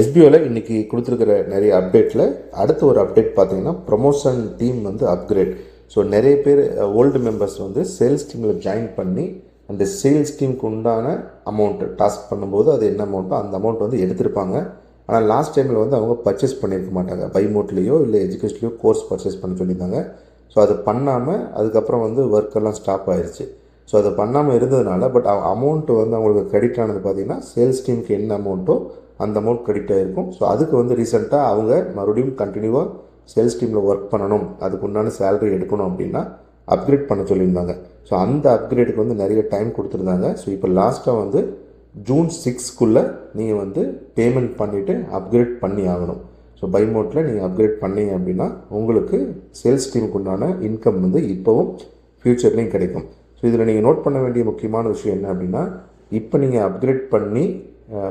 எஸ்பிஓவில் இன்றைக்கி கொடுத்துருக்கிற நிறைய அப்டேட்டில் அடுத்த ஒரு அப்டேட் பார்த்தீங்கன்னா ப்ரொமோஷன் டீம் வந்து அப்கிரேட். ஸோ நிறைய பேர் ஓல்டு மெம்பர்ஸ் வந்து சேல்ஸ் டீமில் ஜாயின் பண்ணி அந்த சேல்ஸ் டீமுக்கு உண்டான அமௌண்ட்டு டாஸ்க் பண்ணும்போது அது என்ன அமௌண்ட்டோ அந்த அமௌண்ட் வந்து எடுத்திருப்பாங்க. ஆனால் லாஸ்ட் டைமில் வந்து அவங்க பர்ச்சேஸ் பண்ணியிருக்க மாட்டாங்க. பை மோட்லேயோ இல்லை எஜுகேஷன்லேயோ கோர்ஸ் பர்ச்சேஸ் பண்ண சொல்லியிருந்தாங்க. ஸோ அது பண்ணாமல் அதுக்கப்புறம் வந்து ஒர்க்கெல்லாம் ஸ்டாப் ஆயிடுச்சு. ஸோ அதை பண்ணாமல் இருந்ததுனால பட் அமௌண்ட்டு வந்து அவங்களுக்கு கிரெடிட் ஆனது பார்த்திங்கன்னா சேல்ஸ் டீமுக்கு என்ன அமௌண்ட்டோ அந்த அமௌண்ட் கிரெடிட் ஆகிருக்கும். ஸோ அதுக்கு வந்து ரீசெண்டாக அவங்க மறுபடியும் கண்டினியூவாக சேல்ஸ் டீமில் ஒர்க் பண்ணணும், அதுக்கு உண்டான சேலரி எடுக்கணும் அப்படின்னா அப்கிரேட் பண்ண சொல்லியிருந்தாங்க. ஸோ அந்த அப்கிரேடுக்கு வந்து நிறைய டைம் கொடுத்துருந்தாங்க. ஸோ இப்போ லாஸ்ட்டாக வந்து ஜூன் 6க்குள்ளே நீங்கள் வந்து பேமெண்ட் பண்ணிவிட்டு அப்கிரேட் பண்ணி ஆகணும். ஸோ பை மோட்டில் நீங்கள் அப்கிரேட் பண்ணீங்க அப்படின்னா உங்களுக்கு சேல்ஸ் டீமுக்கு உண்டான இன்கம் வந்து இப்போவும் ஃப்யூச்சர்லேயும் கிடைக்கும். ஸோ இதில் நீங்கள் நோட் பண்ண வேண்டிய முக்கியமான விஷயம் என்ன அப்படின்னா, இப்போ நீங்கள் அப்கிரேட் பண்ணி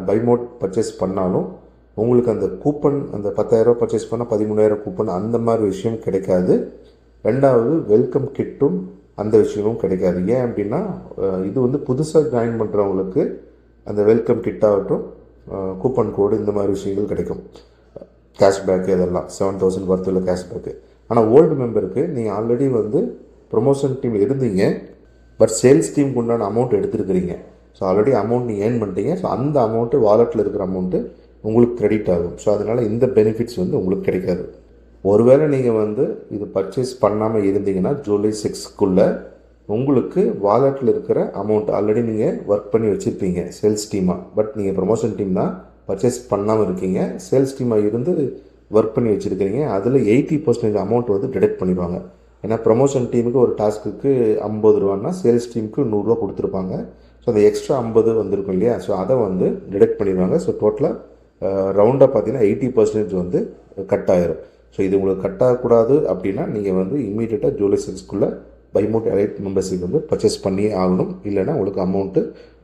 பை மோட் பர்ச்சேஸ் பண்ணாலும் உங்களுக்கு அந்த கூப்பன், அந்த 10,000 பர்ச்சேஸ் பண்ணால் 13,000 கூப்பன் அந்த மாதிரி விஷயம் கிடைக்காது. ரெண்டாவது வெல்கம் கிட்டும் அந்த விஷயமும் கிடைக்காது. ஏன் அப்படின்னா இது வந்து புதுசாக ஜாயின் பண்ணுறவங்களுக்கு அந்த வெல்கம் கிட் ஆகட்டும், கூப்பன் கோடு, இந்த மாதிரி விஷயங்கள் கிடைக்கும். கேஷ்பேக்கு இதெல்லாம் 7,000 ஒர்த்தில் கேஷ்பேக்கு. ஆனால் ஓல்டு மெம்பருக்கு நீங்கள் ஆல்ரெடி வந்து ப்ரொமோஷன் டீம் இருந்தீங்க, பட் சேல்ஸ் டீமுக்கு உண்டான அமௌண்ட் எடுத்துருக்கிறீங்க. ஸோ ஆல்ரெடி அமௌண்ட் நீங்கள் ஏர்ன் பண்ணிட்டீங்க. ஸோ அந்த அமௌண்ட்டு வாலெட்டில் இருக்கிற அமௌண்ட்டு உங்களுக்கு கிரெடிட் ஆகும். ஸோ அதனால் இந்த பெனிஃபிட்ஸ் வந்து உங்களுக்கு கிடைக்காது. ஒருவேளை நீங்கள் வந்து இது பர்ச்சேஸ் பண்ணாமல் இருந்தீங்கன்னா ஜூலை 6க்குள்ளே உங்களுக்கு வாலெட்டில் இருக்கிற அமௌண்ட் ஆல்ரெடி நீங்கள் ஒர்க் பண்ணி வச்சுருப்பீங்க சேல்ஸ் டீமாக. பட் நீங்கள் ப்ரொமோஷன் டீம் தான் பர்ச்சேஸ் பண்ணாமல் இருக்கீங்க, சேல்ஸ் டீமாக இருந்து ஒர்க் பண்ணி வச்சுருக்கிறீங்க. அதில் 80% அமௌண்ட் வந்து டிடெக்ட் பண்ணிடுவாங்க. ஏன்னா ப்ரொமோஷன் டீமுக்கு ஒரு டாஸ்க்குக்கு 50 ரூபான்னா சேல்ஸ் டீமுக்கு 100 ரூபா கொடுத்துருப்பாங்க. ஸோ அந்த எக்ஸ்ட்ரா 50 வந்திருக்கும் இல்லையா, ஸோ அதை வந்து டிடெக்ட் பண்ணிடுவாங்க. ஸோ டோட்டலாக ரவுண்டாக பார்த்தீங்கன்னா 80% வந்து கட் ஆயிரும். ஸோ இது உங்களுக்கு கட் ஆகக்கூடாது அப்படின்னா நீங்கள் வந்து இம்மீடியட்டாக ஜூலை 6க்குள்ளே பை மோட் எலைட் மெம்பர்ஷிப் வந்து பர்ச்சேஸ் பண்ணி ஆகணும். இல்லைனா உங்களுக்கு அமௌண்ட்டு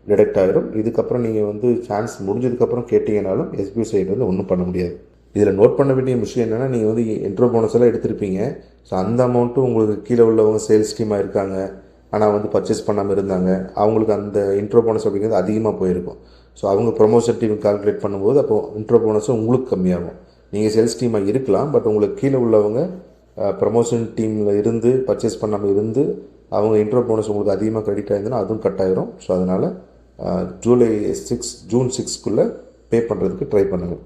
டிடெக்ட் ஆகிரும். இதுக்கப்புறம் நீங்கள் வந்து சான்ஸ் முடிஞ்சதுக்கப்புறம் கேட்டிங்கனாலும் எஸ்பிஐ சைடு வந்து ஒன்றும் பண்ண முடியாது. இதில் நோட் பண்ண வேண்டிய விஷயம் என்னென்னா, நீங்கள் வந்து இன்ட்ரோ போனஸ் எல்லாம் எடுத்திருப்பீங்க. ஸோ அந்த அமௌண்ட்டும் உங்களுக்கு கீழே உள்ளவங்க சேல்ஸ் டீமாக இருக்காங்க, ஆனால் வந்து பர்ச்சேஸ் பண்ணாமல் இருந்தாங்க, அவங்களுக்கு அந்த இன்ட்ரோ போனஸ் அப்படிங்கிறது அதிகமாக போயிருக்கும். ஸோ அவங்க ப்ரொமோஷன் டீம் கால்குலேட் பண்ணும்போது அப்போது இன்ட்ரோ போனஸும் உங்களுக்கு கம்மியாகும். நீங்கள் சேல்ஸ் டீமாக இருக்கலாம், பட் உங்களுக்கு கீழே உள்ளவங்க ப்ரமோஷன் டீமில் இருந்து பர்ச்சேஸ் பண்ணாமல் இருந்து அவங்க இன்ட்ரோ போனஸ் உங்களுக்கு அதிகமாக கிரெடிட் ஆயிருந்ததுன்னா அதுவும் கட் ஆயிரும். ஸோ அதனால் ஜூன் 6க்குள்ளே பே பண்ணுறதுக்கு ட்ரை பண்ணுங்கள்.